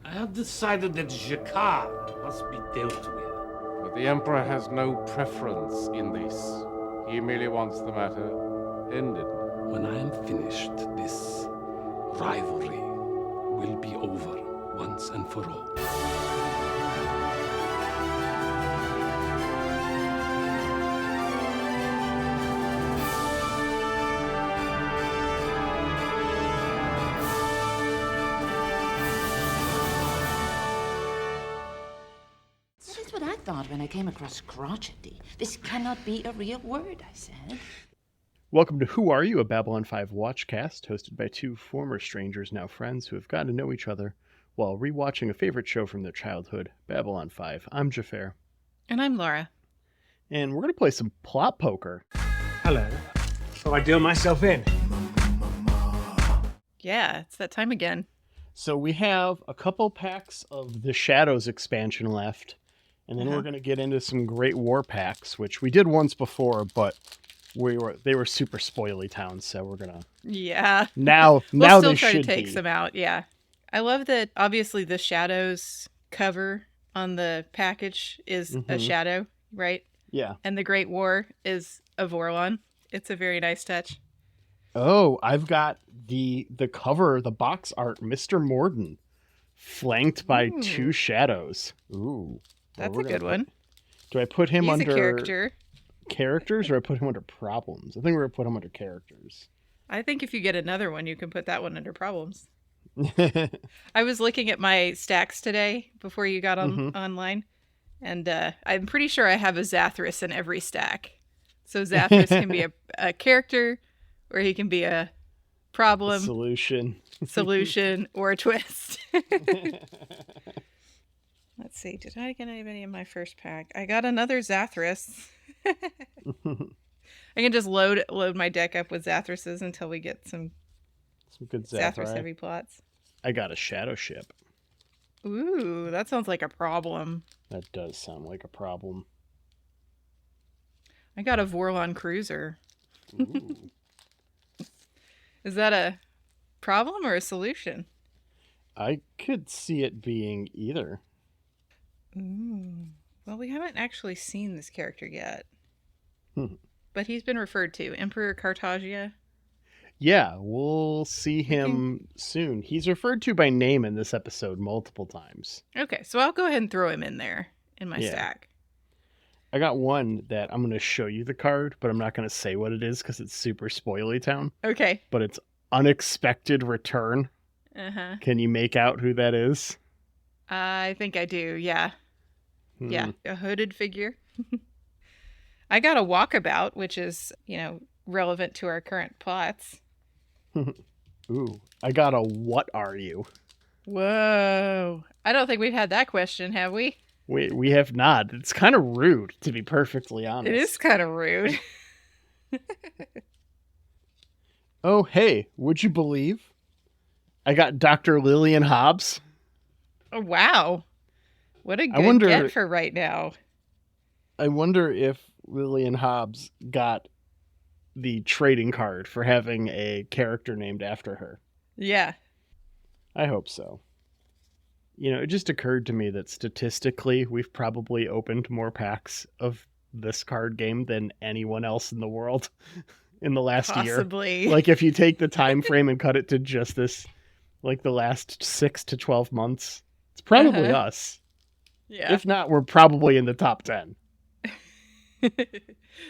I have decided that Jakar must be dealt with. But the Emperor has no preference in this. He merely wants the matter ended. When I am finished, this rivalry will be over once and for all. That's what I thought when I came across crotchety. This cannot be a real word, I said. Welcome to Who Are You, a Babylon 5 watchcast, hosted by two former strangers, now friends, who have gotten to know each other while rewatching a favorite show from their childhood, Babylon 5. I'm Xhafer. And I'm Laura. And we're going to play some plot poker. Hello. So I deal myself in. Yeah, it's that time again. So we have a couple packs of the Shadows expansion left, and then we're going to get into some Great War packs, which we did once before, but they were super spoily towns, so we're gonna now we'll they still try should to take be. some out. Yeah, I love that. Obviously, the Shadows cover on the package is a shadow, right? Yeah. And the Great War is a Vorlon. It's a very nice touch. Oh, I've got the cover, the box art, Mr. Morden, flanked by two shadows. Ooh, That's a good one. Do I put him He's under a character. Characters, or I put him under problems? I think we're gonna put him under characters. I think if you get another one, you can put that one under problems. I was looking at my stacks today before you got on online, and I'm pretty sure I have a Zathras in every stack. So Zathras can be a character, or he can be a problem, solution, or a twist. Let's see. Did I get anybody in my first pack? I got another Zathras. I can just load my deck up with Zathrases until we get some good Zathras heavy plots. I got a Shadow Ship. Ooh, that sounds like a problem. That does sound like a problem. I got a Vorlon Cruiser. Ooh. Is that a problem or a solution? I could see it being either. Ooh. Well, we haven't actually seen this character yet. But he's been referred to. Emperor Cartagia. Yeah, we'll see him soon. He's referred to by name in this episode multiple times. Okay, so I'll go ahead and throw him in there in my stack. I got one that I'm going to show you the card, but I'm not going to say what it is because it's super spoily town. Okay. But it's Unexpected Return. Uh-huh. Can you make out who that is? I think I do, yeah. Yeah, a hooded figure. I got a Walkabout, which is, relevant to our current plots. Ooh, I got a What Are You? Whoa. I don't think we've had that question, have we? We have not. It's kind of rude, to be perfectly honest. It is kind of rude. Oh, hey, would you believe? I got Dr. Lillian Hobbs. Oh, wow. What a good get for right now. I wonder if Lillian Hobbs got the trading card for having a character named after her. Yeah. I hope so. It just occurred to me that statistically, we've probably opened more packs of this card game than anyone else in the world in the last year. Possibly. Like, if you take the time frame and cut it to just this, like the last 6 to 12 months, it's probably us. Yeah. If not, we're probably in the top 10.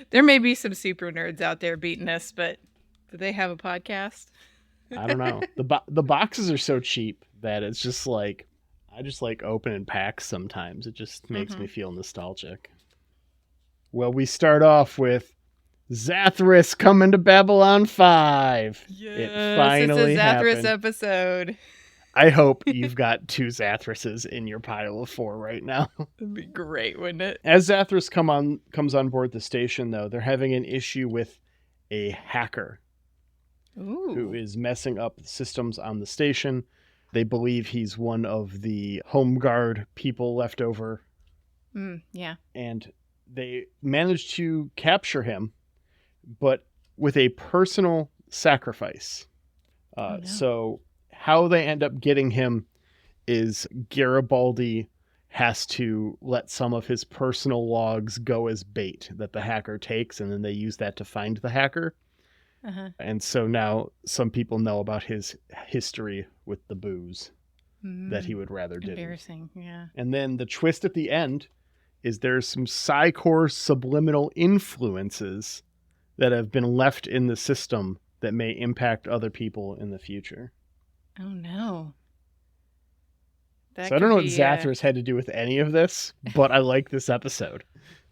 There may be some super nerds out there beating us, but do they have a podcast? I don't know. The boxes are so cheap that it's just like, I just like opening packs sometimes. It just makes me feel nostalgic. Well, we start off with Zathras coming to Babylon 5. Yes, it finally it's a Zathras happened. episode. I hope you've got 2 Zathrases in your pile of 4 right now. That'd be great, wouldn't it? As Zathras comes on board the station, though, they're having an issue with a hacker who is messing up the systems on the station. They believe he's one of the home guard people left over. Yeah. And they managed to capture him, but with a personal sacrifice. So how they end up getting him is Garibaldi has to let some of his personal logs go as bait that the hacker takes, and then they use that to find the hacker. Uh-huh. And so now some people know about his history with the booze that he would rather didn't. Embarrassing, yeah. And then the twist at the end is there's some Psy-Core subliminal influences that have been left in the system that may impact other people in the future. Oh, no. So I don't know what Zathras had to do with any of this, but I like this episode.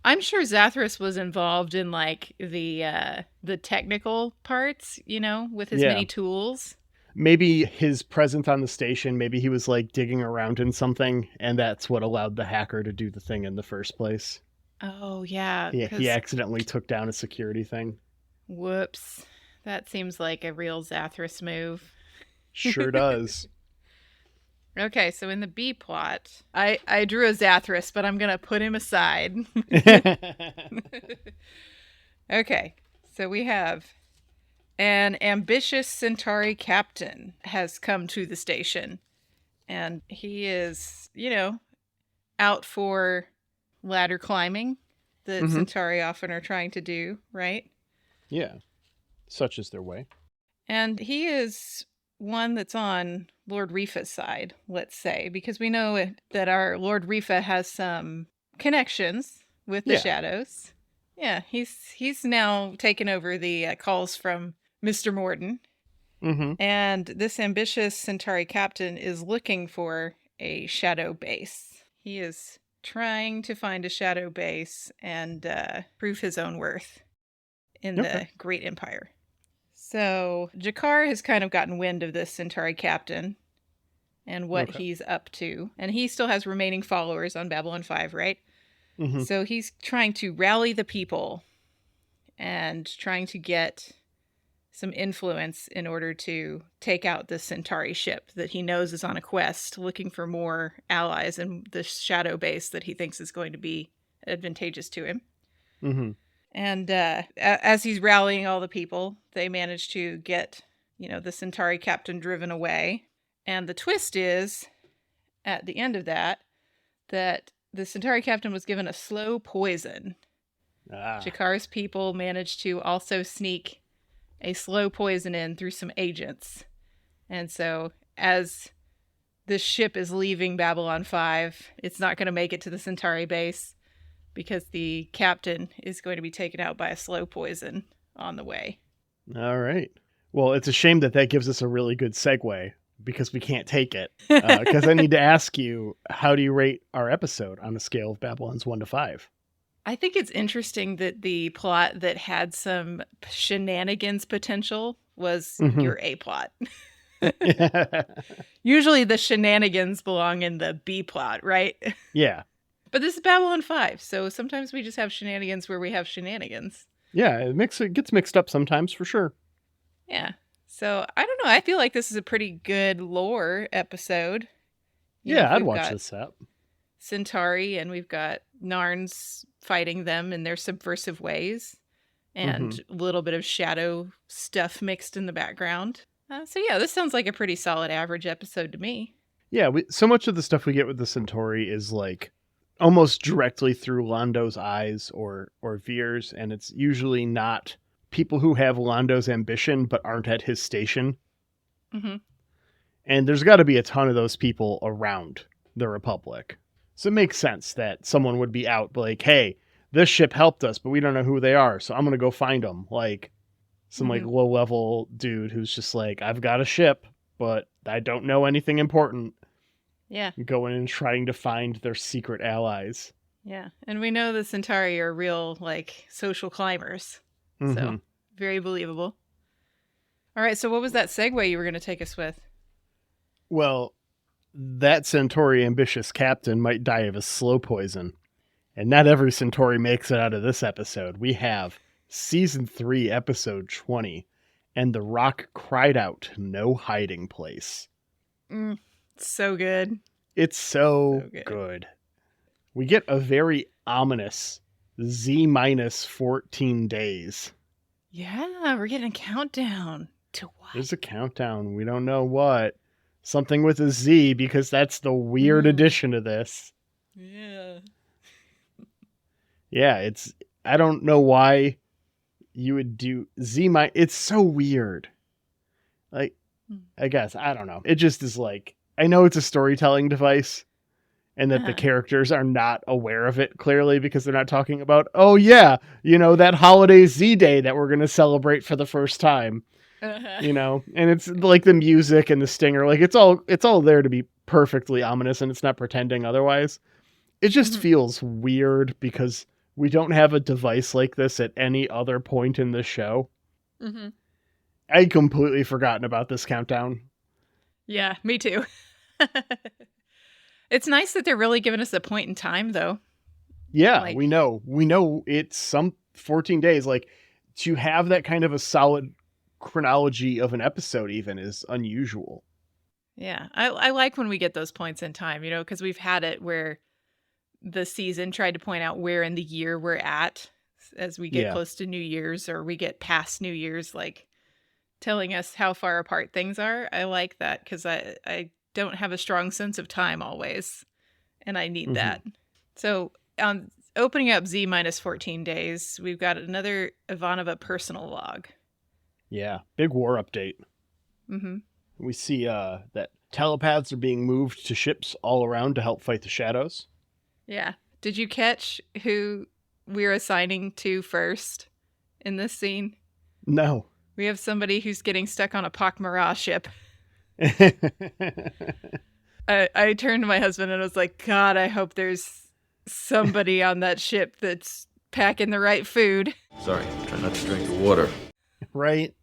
I'm sure Zathras was involved in like the technical parts, with his many tools. Maybe his presence on the station, maybe he was like digging around in something, and that's what allowed the hacker to do the thing in the first place. Oh, yeah. He accidentally took down a security thing. Whoops. That seems like a real Zathras move. Sure does. Okay, so in the B plot, I drew a Zathras, but I'm going to put him aside. Okay, so we have an ambitious Centauri captain has come to the station, and he is, out for ladder climbing that Centauri often are trying to do, right? Yeah, such is their way. And he is one that's on Lord Rifa's side, let's say, because we know that our Lord Rifa has some connections with the Shadows. Yeah, he's now taken over the calls from Mr. Morden. And this ambitious Centauri captain is looking for a shadow base. He is trying to find a shadow base and prove his own worth in the Great Empire. So G'Kar has kind of gotten wind of this Centauri captain and what he's up to. And he still has remaining followers on Babylon 5, right? So he's trying to rally the people and trying to get some influence in order to take out the Centauri ship that he knows is on a quest looking for more allies in the shadow base that he thinks is going to be advantageous to him. And as he's rallying all the people, they manage to get, the Centauri captain driven away. And the twist is, at the end of that the Centauri captain was given a slow poison. G'Kar's people managed to also sneak a slow poison in through some agents. And so as this ship is leaving Babylon 5, it's not going to make it to the Centauri base because the captain is going to be taken out by a slow poison on the way. All right. Well, it's a shame that gives us a really good segue because we can't take it. Because I need to ask you, how do you rate our episode on a scale of Babylon's 1 to 5? I think it's interesting that the plot that had some shenanigans potential was your A plot. Usually the shenanigans belong in the B plot, right? Yeah. But this is Babylon 5, so sometimes we just have shenanigans where we have shenanigans. Yeah, it gets mixed up sometimes, for sure. Yeah. So, I don't know. I feel like this is a pretty good lore episode. I'd watch this up. Centauri, and we've got Narns fighting them in their subversive ways, and a little bit of shadow stuff mixed in the background. So this sounds like a pretty solid average episode to me. Yeah, so much of the stuff we get with the Centauri is like almost directly through Londo's eyes or Veer's, and it's usually not people who have Londo's ambition but aren't at his station. And there's got to be a ton of those people around the Republic. So it makes sense that someone would be out like, hey, this ship helped us, but we don't know who they are, so I'm going to go find them. Like some like low-level dude who's just like, I've got a ship, but I don't know anything important. Yeah. Going and trying to find their secret allies. Yeah. And we know the Centauri are real, like, social climbers. So, very believable. All right, so what was that segue you were going to take us with? Well, that Centauri ambitious captain might die of a slow poison. And not every Centauri makes it out of this episode. We have Season 3, Episode 20, and the Rock cried out, no hiding place. So good. It's so good. We get a very ominous Z-14 days. Yeah, we're getting a countdown to what? There's a countdown. We don't know what. something with a Z, because that's the weird addition to this. Yeah. Yeah, I don't know why you would do Z. It's so weird. Like, I guess, I don't know. It just is like, I know it's a storytelling device, and that the characters are not aware of it clearly, because they're not talking about, oh yeah, that holiday Z Day that we're going to celebrate for the first time. And it's like the music and the stinger, like it's all there to be perfectly ominous, and it's not pretending otherwise. It just feels weird because we don't have a device like this at any other point in the show. I'd completely forgotten about this countdown. Yeah, me too. It's nice that they're really giving us a point in time, though. Yeah, we know it's some 14 days. Like, to have that kind of a solid chronology of an episode even is unusual. Yeah, I like when we get those points in time, because we've had it where the season tried to point out where in the year we're at as we get close to New Year's, or we get past New Year's, like telling us how far apart things are. I like that because I don't have a strong sense of time always, and I need that. So opening up Z minus 14 days, we've got another Ivanova personal log. Yeah, big war update. We see that telepaths are being moved to ships all around to help fight the shadows. Yeah. Did you catch who we're assigning to first in this scene? No. We have somebody who's getting stuck on a Pak'mara ship. I turned to my husband and I was like, God, I hope there's somebody on that ship that's packing the right food. Sorry, try not to drink the water. Right?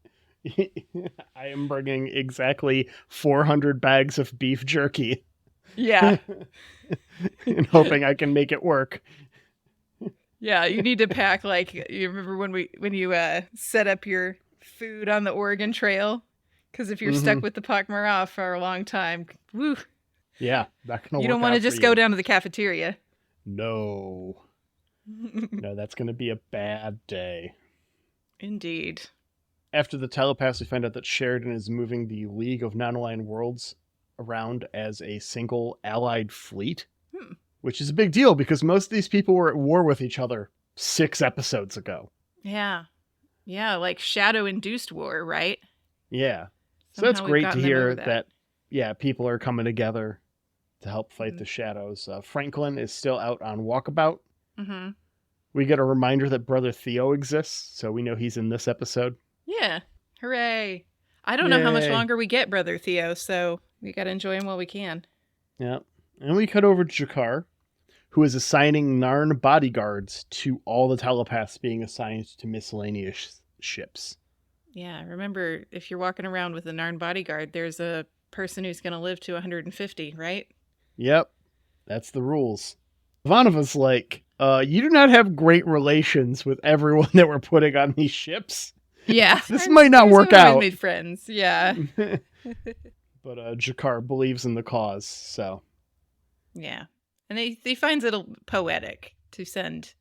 I am bringing exactly 400 bags of beef jerky. Yeah. And hoping I can make it work. Yeah, you need to pack, like, you remember when you set up your food on the Oregon Trail? Because if you're stuck with the Pak'mara for a long time, woo. Yeah, that can. You don't want to just go down to the cafeteria. No. No, that's going to be a bad day. Indeed. After the telepaths, we find out that Sheridan is moving the League of Non-Aligned Worlds around as a single allied fleet, which is a big deal because most of these people were at war with each other 6 episodes ago. Yeah. Yeah, like shadow-induced war, right? Yeah. So Somehow that's great to hear that. Yeah, people are coming together to help fight the shadows. Franklin is still out on walkabout. We get a reminder that Brother Theo exists, so we know he's in this episode. Yeah. Hooray. I don't know how much longer we get Brother Theo, so we got to enjoy him while we can. Yeah. And we cut over to Jakar, who is assigning Narn bodyguards to all the telepaths being assigned to miscellaneous ships. Yeah, remember, if you're walking around with a Narn bodyguard, there's a person who's going to live to 150, right? Yep. That's the rules. Ivanova's like, you do not have great relations with everyone that we're putting on these ships. Yeah. This might not work out. We made friends, yeah. But Jakar believes in the cause, so. Yeah. And he finds it poetic to send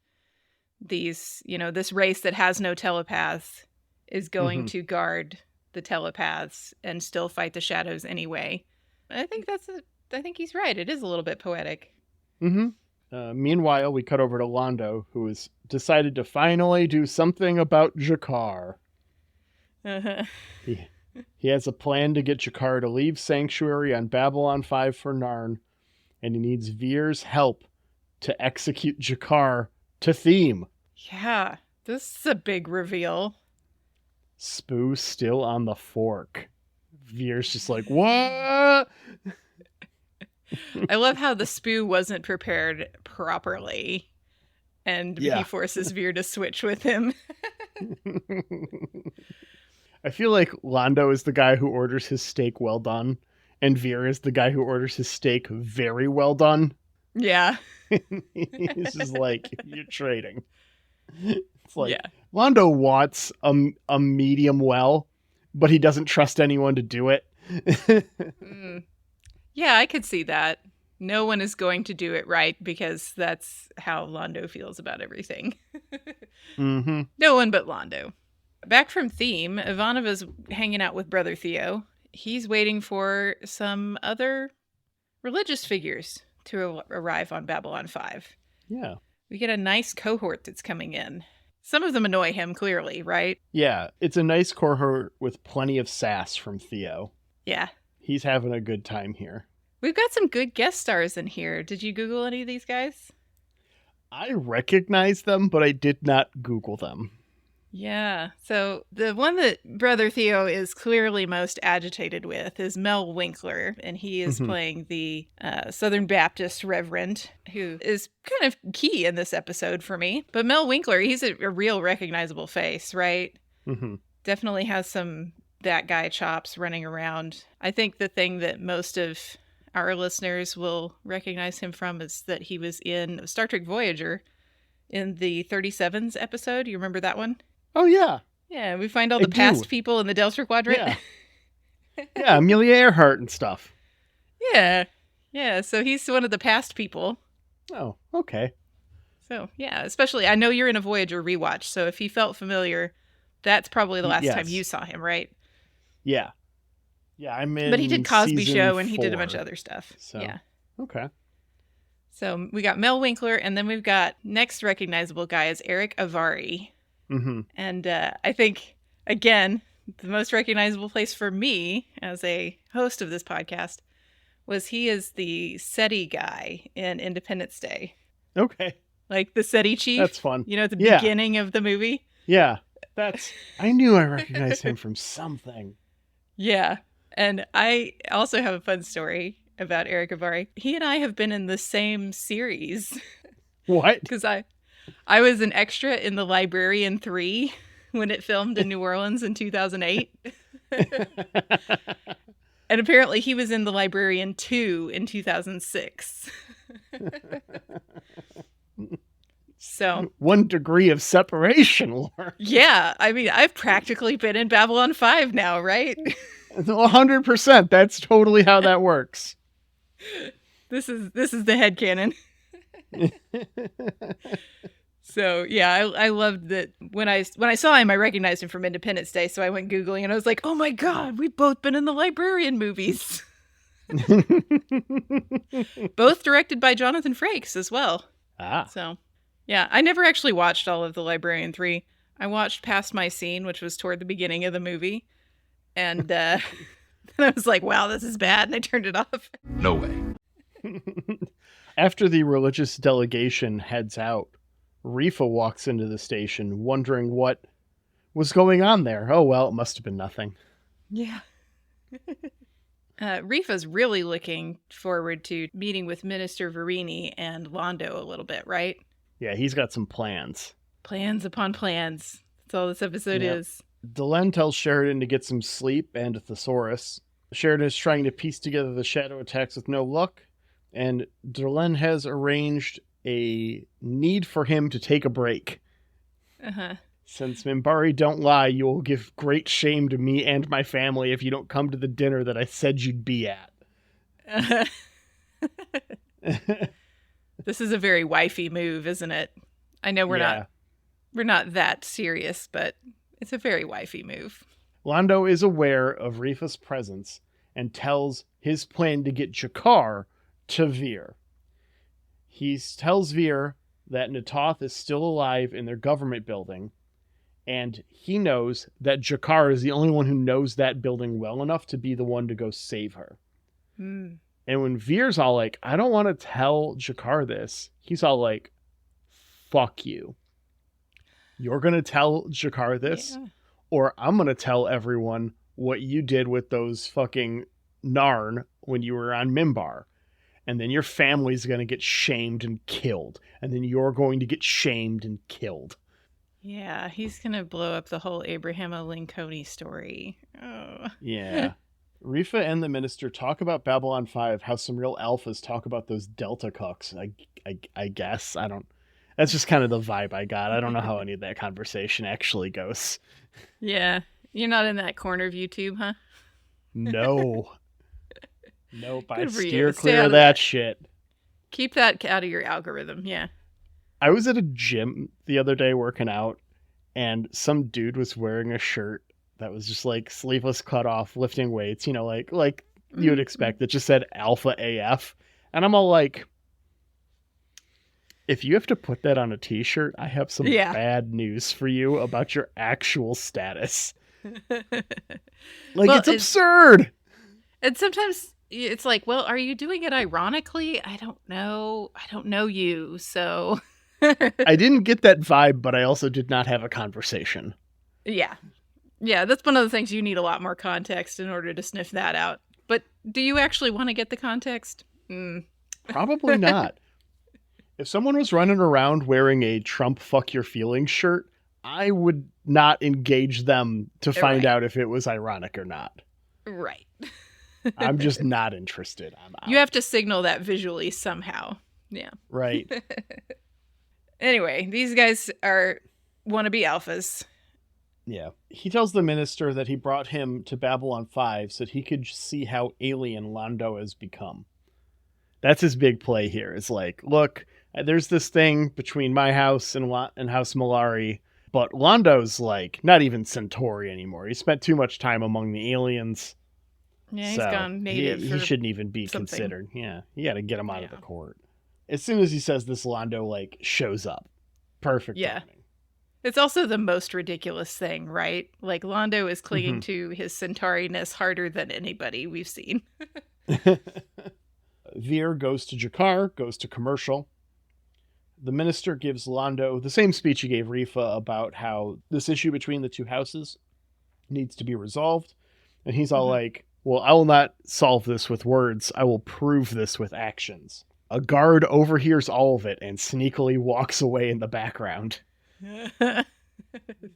these, this race that has no telepaths is going to guard the telepaths and still fight the shadows anyway. I think he's right. It is a little bit poetic. Meanwhile, we cut over to Londo, who has decided to finally do something about Jakar. He has a plan to get Jakar to leave Sanctuary on Babylon 5 for Narn, and he needs Veer's help to execute Jakar to theme. Yeah, this is a big reveal. Spoo still on the fork. Veer's just like, what? I love how the Spoo wasn't prepared properly, and he forces Veer to switch with him. I feel like Londo is the guy who orders his steak well done, and Veer is the guy who orders his steak very well done. Yeah. He's just like, you're trading. It's like, Londo wants a medium well, but he doesn't trust anyone to do it. Yeah, I could see that. No one is going to do it right because that's how Londo feels about everything. No one but Londo. Back from theme, Ivanova's hanging out with Brother Theo he's waiting for some other religious figures to arrive on Babylon 5. Yeah. We get a nice cohort that's coming in. Some of them annoy him, clearly, right? Yeah, it's a nice cohort with plenty of sass from Theo. Yeah. He's having a good time here. We've got some good guest stars in here. Did you Google any of these guys? I recognize them, but I did not Google them. Yeah. So the one that Brother Theo is clearly most agitated with is Mel Winkler, and he is playing the Southern Baptist Reverend, who is kind of key in this episode for me. But Mel Winkler, he's a real recognizable face, right? Mm-hmm. Definitely has some that guy chops running around. I think the thing that most of our listeners will recognize him from is that he was in Star Trek Voyager in the 37s episode. You remember that one? Oh, yeah. Yeah, we find all the past people in the Delta Quadrant. Yeah. Yeah, Amelia Earhart and stuff. Yeah. Yeah, so he's one of the past people. Oh, okay. So, yeah, especially, I know you're in a Voyager rewatch, so if he felt familiar, that's probably the last time you saw him, right? Yeah. Yeah, I'm in. But he did Cosby season Show and he did a 4, bunch of other stuff. So. Yeah. Okay. So we got Mel Winkler, and then we've got next recognizable guy is Eric Avari. Mm-hmm. And I think, again, the most recognizable place for me as a host of this podcast was he is the SETI guy in Independence Day. Okay. Like the SETI chief. That's fun. You know, at the beginning of the movie. Yeah. I knew I recognized him from something. Yeah. And I also have a fun story about Eric Avari. He and I have been in the same series. What? Because I was an extra in The Librarian 3 when it filmed in New Orleans in 2008. And apparently he was in The Librarian 2 in 2006. So 1 degree of separation, Laura. Yeah, I mean, I've practically been in Babylon 5 now, right? 100%. That's totally how that works. This is the headcanon. So yeah, I loved that when I saw him, I recognized him from Independence Day. So I went Googling and I was like, oh my God, we've both been in the Librarian movies. Both directed by Jonathan Frakes as well. Ah. So yeah, I never actually watched all of The Librarian 3. I watched Past My Scene, which was toward the beginning of the movie. And then I was like, wow, this is bad. And I turned it off. No way. After the religious delegation heads out, Rifa walks into the station wondering what was going on there. Oh, well, it must have been nothing. Yeah. Rifa's really looking forward to meeting with Minister Verini and Londo a little bit, right? Yeah, he's got some plans. Plans upon plans. That's all this episode is. Delenn tells Sheridan to get some sleep and a thesaurus. Sheridan is trying to piece together the shadow attacks with no luck, and Delenn has arranged a need for him to take a break. Uh-huh. Since Minbari don't lie, you will give great shame to me and my family if you don't come to the dinner that I said you'd be at. This is a very wifey move, isn't it? I know we're not that serious, but it's a very wifey move. Londo is aware of Rifa's presence and tells his plan to get Jakar to Veer. He tells Veer that Natoth is still alive in their government building, and he knows that Jakar is the only one who knows that building well enough to be the one to go save her. Mm. And when Veer's all like, I don't want to tell Jakar this, he's all like, fuck you. You're going to tell Jakar this, or I'm going to tell everyone what you did with those fucking Narn when you were on Minbar. And then your family's going to get shamed and killed. And then you're going to get shamed and killed. Yeah, he's going to blow up the whole Abraham Lincoln story. Oh. Yeah. Rifa and the minister talk about Babylon 5, how some real alphas talk about those Delta cucks. I guess. I don't... That's just kind of the vibe I got. I don't know how any of that conversation actually goes. Yeah. You're not in that corner of YouTube, huh? No. Nope, I Good for you. steer Stay clear out of of that that. shit. Keep that out of your algorithm, yeah. I was at a gym the other day working out, and some dude was wearing a shirt that was just like sleeveless cut off, lifting weights, you know, like you would expect. It just said Alpha AF. And I'm all like, if you have to put that on a t-shirt, I have some bad news for you about your actual status. It's absurd. And sometimes it's like, well, are you doing it ironically? I don't know. I don't know you, so. I didn't get that vibe, but I also did not have a conversation. Yeah. Yeah, that's one of the things you need a lot more context in order to sniff that out. But do you actually want to get the context? Probably not. If someone was running around wearing a Trump fuck your feelings shirt, I would not engage them to find out if it was ironic or not. Right. I'm just not interested. I'm out. You have to signal that visually somehow. Yeah. Right. Anyway, these guys want to be alphas. Yeah. He tells the minister that he brought him to Babylon 5 so that he could see how alien Londo has become. That's his big play here. It's like, look, there's this thing between my house and House Malari, but Londo's like not even Centauri anymore. He spent too much time among the aliens. Yeah, he's gone native. He shouldn't even be considered. Yeah, you got to get him out of the court. As soon as he says this, Londo like shows up. Perfect timing. It's also the most ridiculous thing, right? Like Londo is clinging to his Centauri-ness harder than anybody we've seen. Veer goes to Jakar, goes to commercial. The minister gives Londo the same speech he gave Rifa about how this issue between the two houses needs to be resolved. And he's all like, well, I will not solve this with words. I will prove this with actions. A guard overhears all of it and sneakily walks away in the background.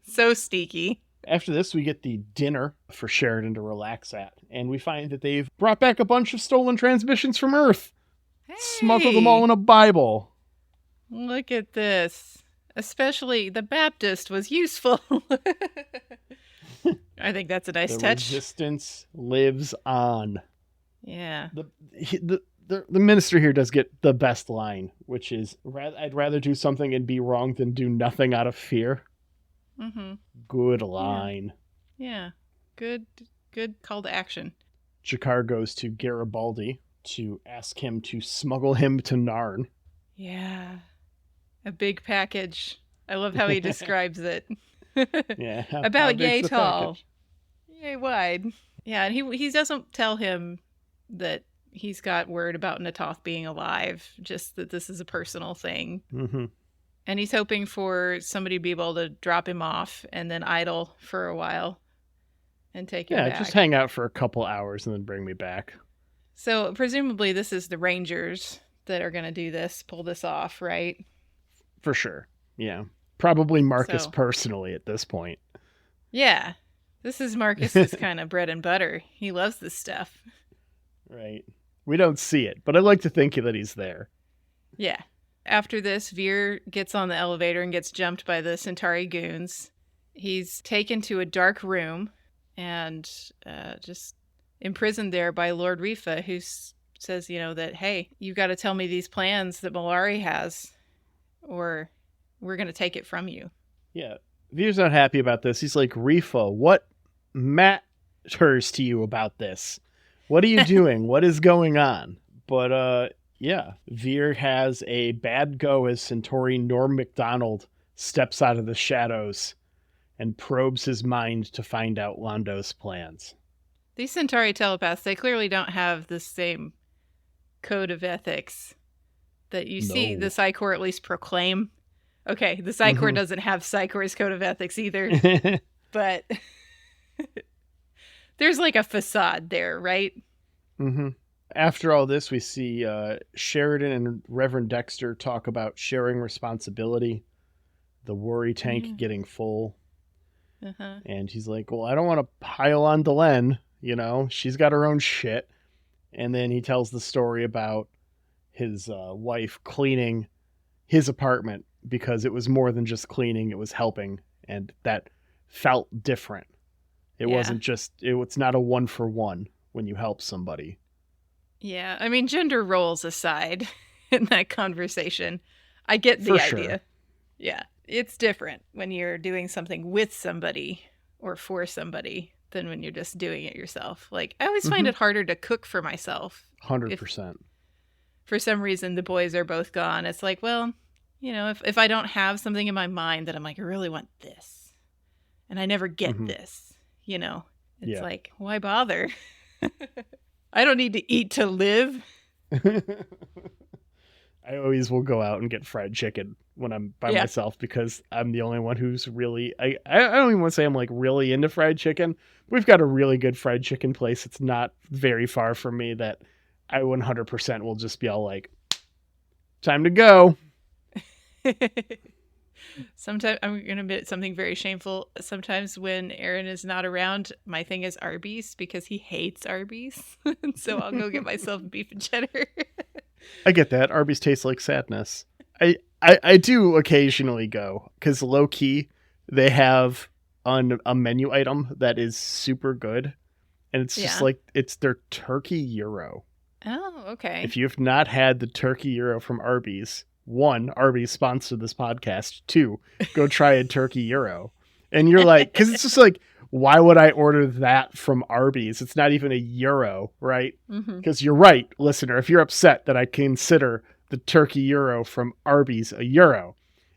So sneaky. After this, we get the dinner for Sheridan to relax at, and we find that they've brought back a bunch of stolen transmissions from Earth. Hey, smuggled them all in a Bible. Look at this. Especially the Baptist was useful. I think that's a nice touch. The resistance lives on. Yeah. The minister here does get the best line, which is, I'd rather do something and be wrong than do nothing out of fear. Mm-hmm. Good line. Yeah. Good call to action. Jakar goes to Garibaldi to ask him to smuggle him to Narn. Yeah. A big package. I love how he describes it. Yeah. About yay tall. Yay wide. Yeah, and he doesn't tell him that he's got word about Natoth being alive, just that this is a personal thing. Mm-hmm. And he's hoping for somebody to be able to drop him off and then idle for a while and take him back. Yeah, just hang out for a couple hours and then bring me back. So presumably this is the Rangers that are going to do this, pull this off, right? For sure. Yeah. Probably Marcus personally at this point. Yeah. This is Marcus's kind of bread and butter. He loves this stuff. Right. We don't see it, but I like to think that he's there. Yeah. After this, Veer gets on the elevator and gets jumped by the Centauri goons. He's taken to a dark room and just imprisoned there by Lord Rifa, who says, that, hey, you've got to tell me these plans that Malari has, or we're going to take it from you. Yeah. Veer's not happy about this. He's like, Rifa, what matters to you about this? What are you doing? What is going on? But, yeah, Veer has a bad go as Centauri Norm MacDonald steps out of the shadows and probes his mind to find out Londo's plans. These Centauri telepaths, they clearly don't have the same code of ethics that you see the Psychor at least proclaim. Okay, the Psychor doesn't have Psychor's code of ethics either, but there's like a facade there, right? Mm-hmm. After all this, we see Sheridan and Reverend Dexter talk about sharing responsibility, the worry tank getting full. And he's like, well, I don't want to pile on Delenn, she's got her own shit. And then he tells the story about his wife cleaning his apartment because it was more than just cleaning, it was helping. And that felt different. It wasn't just, it's not a 1-for-1 when you help somebody. Yeah, I mean, gender roles aside in that conversation, I get the idea. Sure. Yeah, it's different when you're doing something with somebody or for somebody than when you're just doing it yourself. Like, I always find it harder to cook for myself. 100%. For some reason the boys are both gone. It's like, well, you know, if I don't have something in my mind that I'm like, I really want this, and I never get this, you know, it's like, why bother? I don't need to eat to live. I always will go out and get fried chicken when I'm by myself, because I'm the only one who's really, I don't even want to say I'm like really into fried chicken. We've got a really good fried chicken place. It's not very far from me that I 100% will just be all like, time to go. Sometimes I'm going to admit something very shameful. Sometimes when Aaron is not around, my thing is Arby's, because he hates Arby's. So I'll go get myself beef and cheddar. I get that. Arby's tastes like sadness. I do occasionally go, because low key they have a menu item that is super good. And it's just like, it's their turkey gyro. Oh, okay. If you've not had the turkey gyro from Arby's, 1, Arby's sponsored this podcast. 2, go try a turkey gyro. And you're like, because it's just like, why would I order that from Arby's? It's not even a gyro, right? Because you're right, listener. If you're upset that I consider the turkey gyro from Arby's a gyro,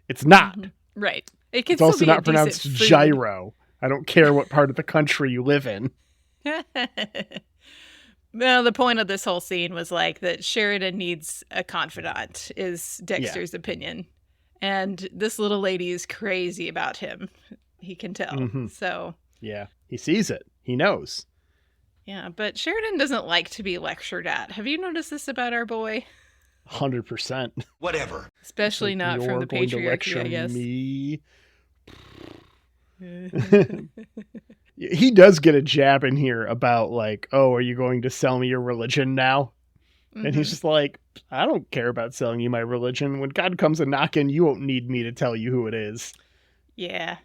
it's not. Right. It can It's also be not pronounced gyro. I don't care what part of the country you live in. Well, the point of this whole scene was like that Sheridan needs a confidant, is Dexter's opinion. And this little lady is crazy about him. He can tell. So. Yeah, he sees it. He knows. Yeah, but Sheridan doesn't like to be lectured at. Have you noticed this about our boy? 100%. Whatever. Especially like, not from the patriarchy, I guess. Me. He does get a jab in here about like, oh, are you going to sell me your religion now? And he's just like, I don't care about selling you my religion. When God comes a knocking, you won't need me to tell you who it is. Yeah.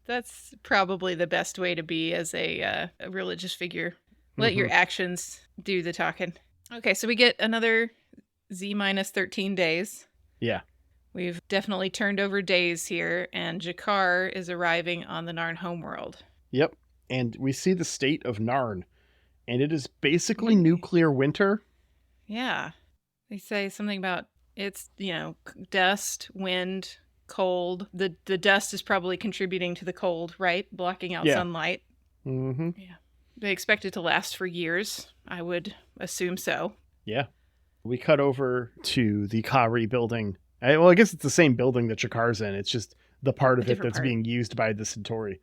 That's probably the best way to be as a religious figure. Let your actions do the talking. Okay, so we get another Z-13 days. Yeah. We've definitely turned over days here, and Jakar is arriving on the Narn homeworld. Yep. And we see the state of Narn, and it is basically nuclear winter. Yeah. They say something about it's, dust, wind, cold. The dust is probably contributing to the cold, right? Blocking out sunlight. Yeah. They expect it to last for years. I would assume so. Yeah. We cut over to the Kari building. I guess it's the same building that Jakar's in. It's just the part of it that's being used by the Centauri.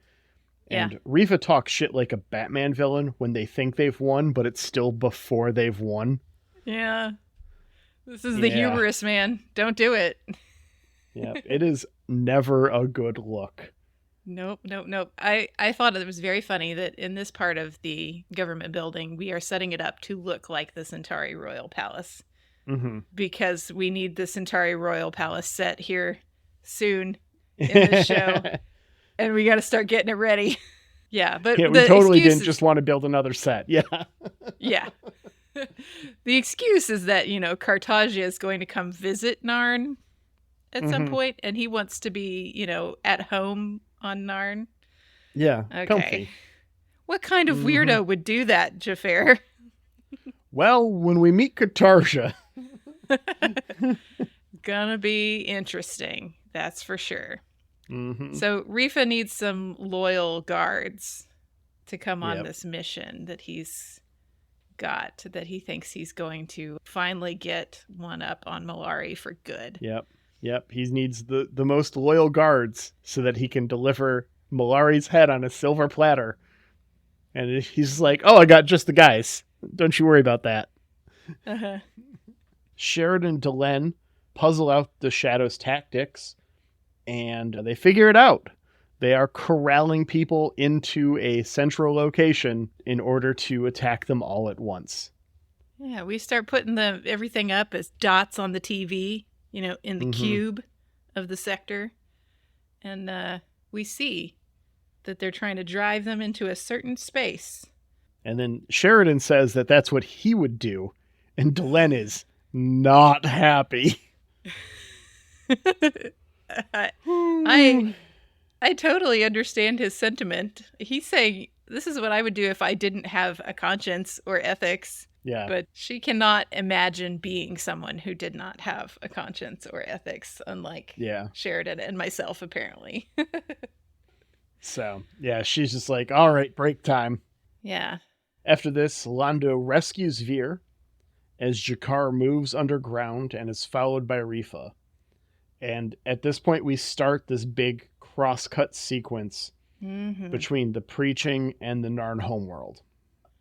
And Riva talks shit like a Batman villain when they think they've won, but it's still before they've won. Yeah. This is the hubris, man. Don't do it. Yeah, it is never a good look. Nope. I thought it was very funny that in this part of the government building, we are setting it up to look like the Centauri Royal Palace. Because we need the Centauri Royal Palace set here soon in the show. And we got to start getting it ready. But we totally didn't just want to build another set. Yeah. The excuse is that, Cartagia is going to come visit Narn at some point, and he wants to be, at home on Narn. Yeah. Okay. Comfy. What kind of weirdo would do that, Xhafer? Well, when we meet Cartagia. Gonna be interesting. That's for sure. So Rifa needs some loyal guards to come on this mission that he's got, that he thinks he's going to finally get one up on Malari for good. Yep. He needs the most loyal guards so that he can deliver Malari's head on a silver platter. And he's like, oh, I got just the guys. Don't you worry about that. Sheridan and Delenn puzzle out the Shadow's tactics, and they figure it out. They are corralling people into a central location in order to attack them all at once. Yeah, we start putting everything up as dots on the TV, in the cube of the sector. And we see that they're trying to drive them into a certain space. And then Sheridan says that that's what he would do. And Delenn is not happy. I I totally understand his sentiment. He's saying, this is what I would do if I didn't have a conscience or ethics. Yeah. But she cannot imagine being someone who did not have a conscience or ethics, unlike Sheridan and myself, apparently. So, yeah, she's just like, all right, break time. Yeah. After this, Londo rescues Veer as G'Kar moves underground and is followed by Rifa. And at this point, we start this big cross-cut sequence between the preaching and the Narn homeworld.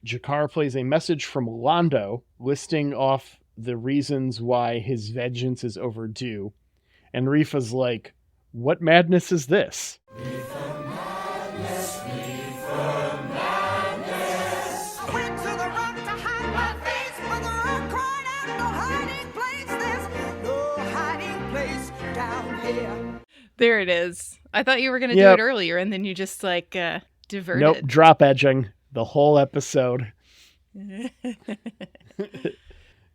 G'Kar plays a message from Londo listing off the reasons why his vengeance is overdue. And Rifa's like, what madness is this? Reefer madness, reefer madness. I went to the rock to hide my face, but the rock cried out, no hiding place. There's no hiding place down here. There it is. I thought you were going to do it earlier, and then you just, like, diverted. Nope, drop edging the whole episode.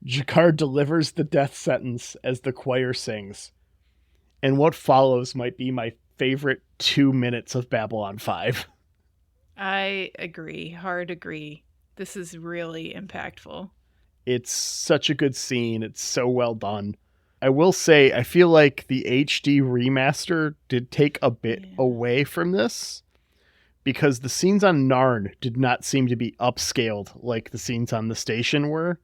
G'Kar delivers the death sentence as the choir sings. And what follows might be my favorite 2 minutes of Babylon 5. I agree. Hard agree. This is really impactful. It's such a good scene. It's so well done. I will say, I feel like the HD remaster did take a bit away from this, because the scenes on Narn did not seem to be upscaled like the scenes on the station were,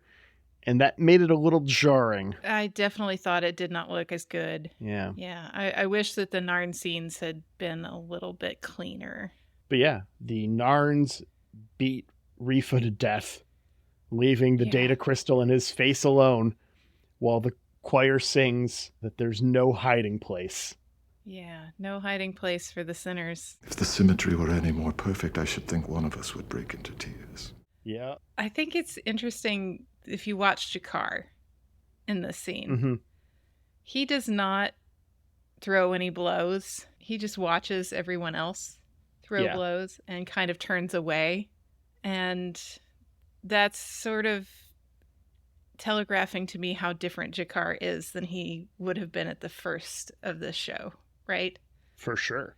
and that made it a little jarring. I definitely thought it did not look as good. Yeah. Yeah, I wish that the Narn scenes had been a little bit cleaner. But yeah, the Narns beat Rifa to death, leaving the data crystal in his face alone, while the choir sings that there's no hiding place. Yeah, no hiding place for the sinners. If the symmetry were any more perfect, I should think one of us would break into tears. Yeah. I think it's interesting if you watch G'Kar in this scene. Mm-hmm. He does not throw any blows. He just watches everyone else throw blows and kind of turns away. And that's sort of telegraphing to me how different G'Kar is than he would have been at the first of this show, right? For sure.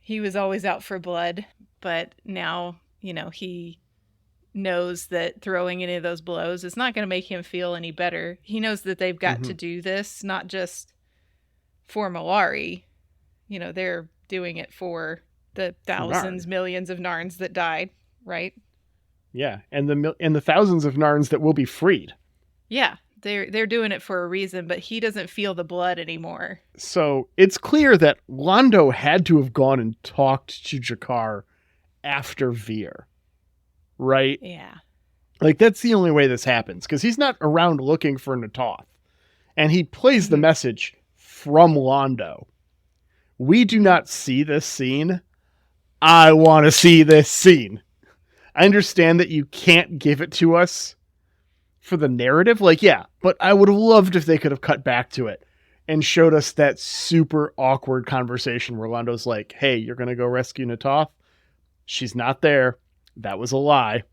He was always out for blood, but now, you know, he knows that throwing any of those blows is not going to make him feel any better. He knows that they've got to do this, not just for Malari. You know, they're doing it for the thousands, millions of Narns that died, right? Yeah, and the thousands of Narns that will be freed. Yeah, they're doing it for a reason, but he doesn't feel the blood anymore. So it's clear that Londo had to have gone and talked to G'Kar after Veer, right? Yeah. Like, that's the only way this happens, because he's not around looking for Natoth. And he plays the message from Londo. We do not see this scene. I want to see this scene. I understand that you can't give it to us for the narrative. Like, yeah, but I would have loved if they could have cut back to it and showed us that super awkward conversation where Londo's like, hey, you're going to go rescue Natoth? She's not there. That was a lie.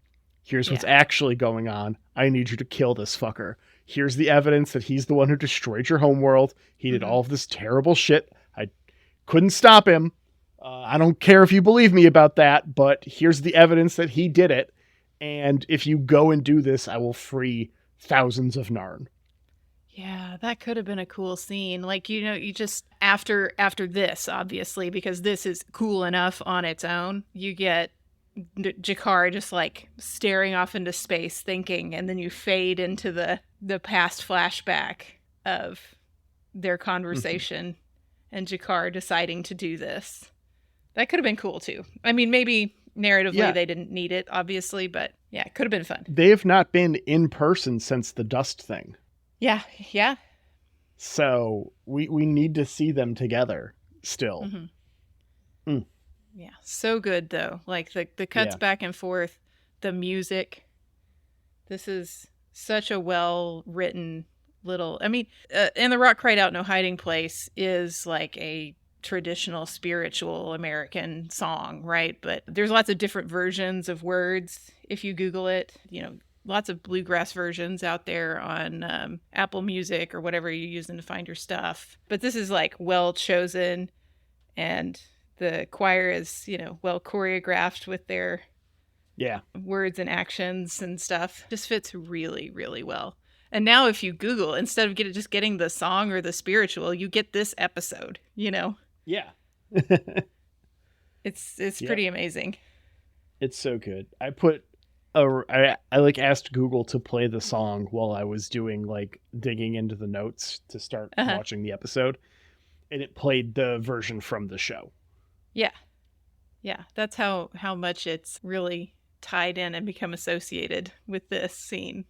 Here's what's actually going on. I need you to kill this fucker. Here's the evidence that he's the one who destroyed your homeworld. He did all of this terrible shit. I couldn't stop him. I don't care if you believe me about that, but here's the evidence that he did it. And if you go and do this, I will free thousands of Narn. Yeah, that could have been a cool scene. Like, you know, you just, after this, obviously, because this is cool enough on its own, you get G'Kar just, like, staring off into space thinking, and then you fade into the past flashback of their conversation and G'Kar deciding to do this. That could have been cool, too. I mean, maybe narratively they didn't need it, obviously, but yeah, it could have been fun. They have not been in person since the dust thing. Yeah. So we need to see them together still. Yeah, so good, though. Like, the cuts back and forth, the music. This is such a well-written little... I mean, and The Rock Cried Out, No Hiding Place is like a traditional spiritual American song, right? But there's lots of different versions of words if you Google it. You know, lots of bluegrass versions out there on Apple Music or whatever you're using to find your stuff. But this is like well chosen, and the choir is, well choreographed with their words and actions and stuff. Just fits really, really well. And now if you Google, instead of just getting the song or the spiritual, you get this episode, Yeah. It's pretty amazing. It's so good. I like asked Google to play the song while I was doing like digging into the notes to start watching the episode, and it played the version from the show. Yeah. That's how much it's really tied in and become associated with this scene.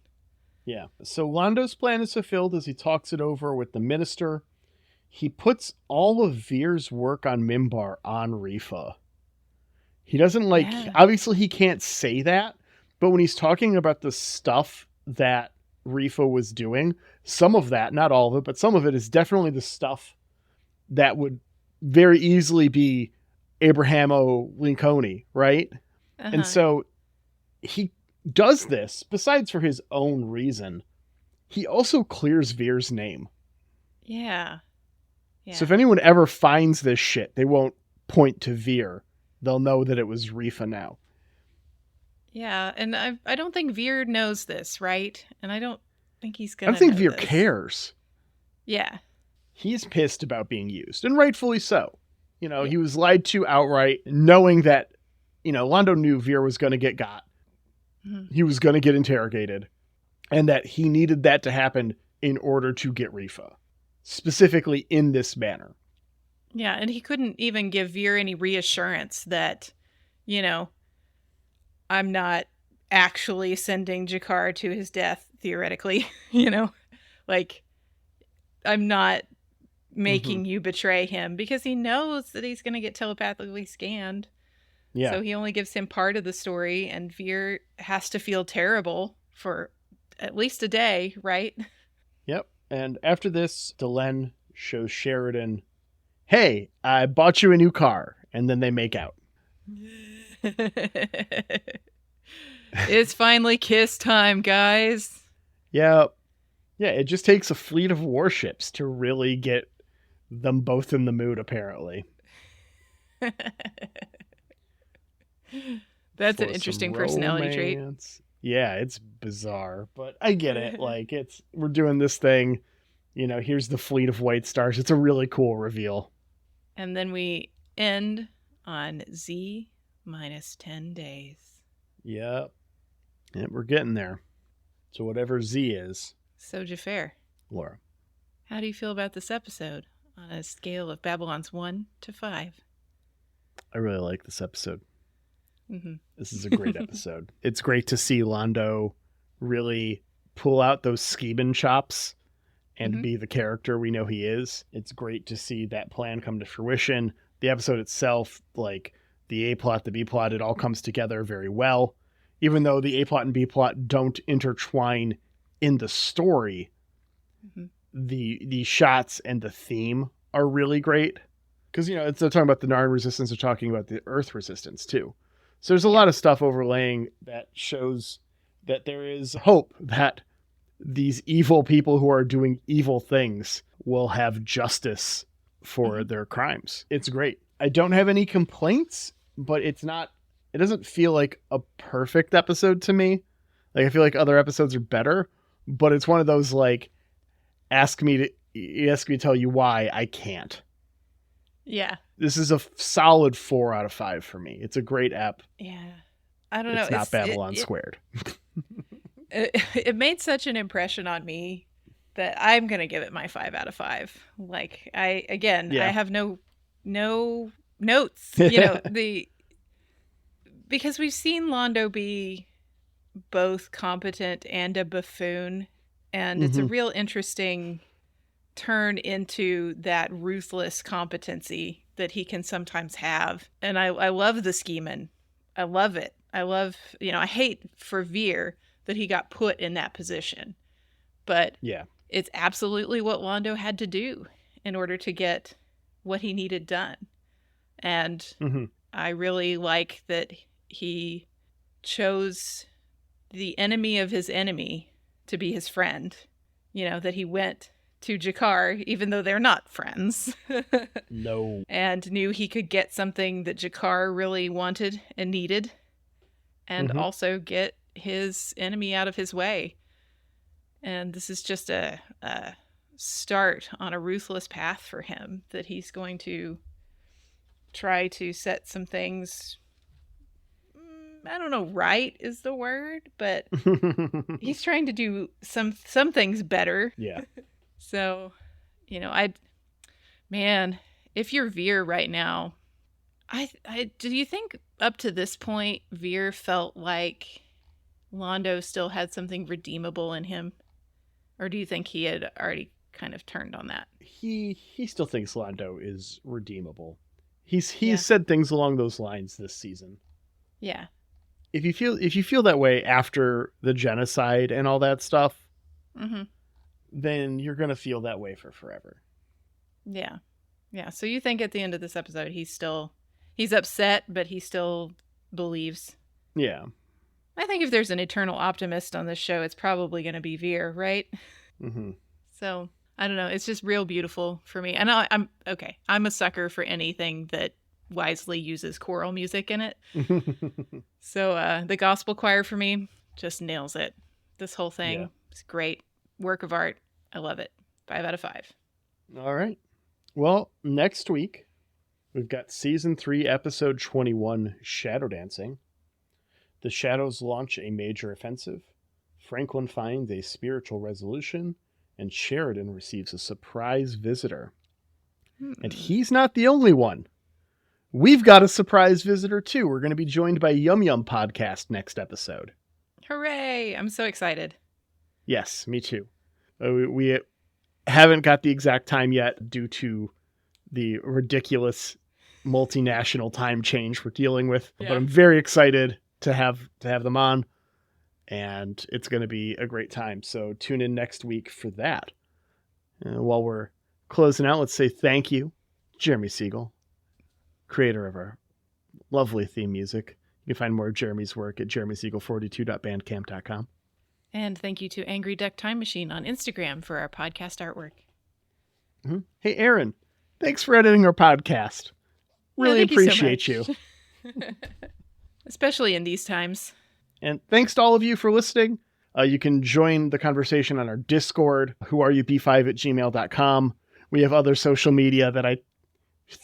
Yeah. So Londo's plan is fulfilled as he talks it over with the minister. He puts all of Veer's work on Mimbar on Rifa. He doesn't obviously he can't say that, but when he's talking about the stuff that Rifa was doing, some of that, not all of it, but some of it is definitely the stuff that would very easily be Abrahamo Lincoln, right? And so he does this, besides for his own reason, he also clears Veer's name. Yeah. So if anyone ever finds this shit, they won't point to Veer. They'll know that it was Rifa now. Yeah, and I don't think Veer knows this, right? And I don't think he's gonna. I don't think know Veer this. cares. Yeah. He's pissed about being used, and rightfully so. He was lied to outright, knowing that, Londo knew Veer was going to get got. Mm-hmm. He was going to get interrogated, and that he needed that to happen in order to get Rifa, specifically in this manner. Yeah, and he couldn't even give Veer any reassurance that, I'm not actually sending Jakar to his death, theoretically, like, I'm not making you betray him, because he knows that he's going to get telepathically scanned. Yeah. So he only gives him part of the story, and Veer has to feel terrible for at least a day, right? Yep. And after this, Delenn shows Sheridan, hey, I bought you a new car. And then they make out. It's finally kiss time, guys. Yeah. Yeah, it just takes a fleet of warships to really get them both in the mood, apparently. That's an interesting personality trait. Yeah, it's bizarre, but I get it. Like, we're doing this thing, here's the fleet of white stars. It's a really cool reveal. And then we end on Z minus 10 days. Yep. And we're getting there. So whatever Z is. So Xhafer, Laura, how do you feel about this episode on a scale of Babylon's 1 to 5? I really like this episode. Mm-hmm. This is a great episode. It's great to see Londo really pull out those scheming chops and be the character we know he is. It's great to see that plan come to fruition. The episode itself, like the A plot, the B plot, it all comes together very well. Even though the A plot and B plot don't intertwine in the story, the shots and the theme are really great. Because, they're talking about the Narn resistance, they're talking about the Earth resistance too. So there's a lot of stuff overlaying that shows that there is hope that these evil people who are doing evil things will have justice for their crimes. It's great. I don't have any complaints, but it doesn't feel like a perfect episode to me. Like, I feel like other episodes are better, but it's one of those, like, ask me to tell you why I can't. Yeah. This is a solid 4 out of 5 for me. It's a great ep. Yeah. I don't know. It's not Babylon squared. It made such an impression on me that I'm going to give it my 5 out of 5. Like, I have no notes, because we've seen Londo be both competent and a buffoon, and it's a real interesting turn into that ruthless competency that he can sometimes have. And I love the scheming. I love it. I hate for Veer that he got put in that position, but it's absolutely what Londo had to do in order to get what he needed done. And I really like that he chose the enemy of his enemy to be his friend, that he went to Jakar, even though they're not friends. No. And knew he could get something that Jakar really wanted and needed, and also get his enemy out of his way. And this is just a start on a ruthless path for him, that he's going to try to set some things, I don't know, right is the word, but he's trying to do some things better. Yeah. So, you know, if you're Veer right now, do you think up to this point Veer felt like Londo still had something redeemable in him? Or do you think he had already kind of turned on that? He still thinks Londo is redeemable. He's said things along those lines this season. Yeah. If you feel that way after the genocide and all that stuff, then you're gonna feel that way for forever. Yeah. Yeah. So you think at the end of this episode he's upset, but he still believes. Yeah. I think if there's an eternal optimist on this show, it's probably going to be Veer, right? So I don't know. It's just real beautiful for me. And I'm a sucker for anything that wisely uses choral music in it. So the gospel choir for me just nails it. This whole thing is great. Work of art. I love it. 5 out of 5. All right. Well, next week we've got season 3, episode 21, Shadow Dancing. The Shadows launch a major offensive. Franklin finds a spiritual resolution, and Sheridan receives a surprise visitor. And he's not the only one. We've got a surprise visitor too. We're going to be joined by Yum Yum Podcast next episode. Hooray! I'm so excited. Yes, me too. We haven't got the exact time yet due to the ridiculous multinational time change we're dealing with. Yeah. But I'm very excited to have them on, and it's going to be a great time. So tune in next week for that. While we're closing out, let's say thank you, Jeremy Siegel, creator of our lovely theme music. You can find more of Jeremy's work at jeremysiegel42.bandcamp.com. And thank you to Angry Duck Time Machine on Instagram for our podcast artwork. Hey, Aaron, thanks for editing our podcast. Really thank you so appreciate you. Especially in these times. And thanks to all of you for listening. You can join the conversation on our Discord, whoareyoub5@gmail.com. We have other social media that I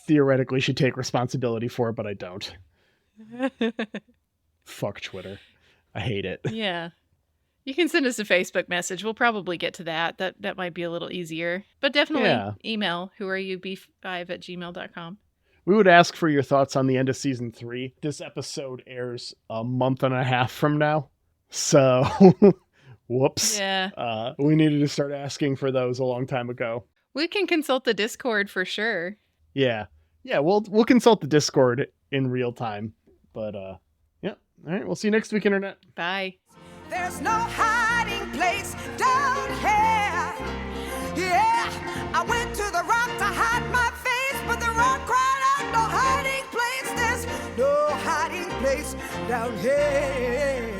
theoretically should take responsibility for, but I don't. Fuck Twitter. I hate it. Yeah. You can send us a Facebook message. We'll probably get to that. That might be a little easier. But definitely email whoareyoub5@gmail.com. We would ask for your thoughts on the end of season 3. This episode airs a month and a half from now. So, whoops. Yeah. We needed to start asking for those a long time ago. We can consult the Discord for sure. Yeah. Yeah, we'll consult the Discord in real time. But, yeah. All right, we'll see you next week, Internet. Bye. There's no hiding place down here. Yeah, I went to the rock to hide my face, but the rock cried out, no hiding place. There's no hiding place down here.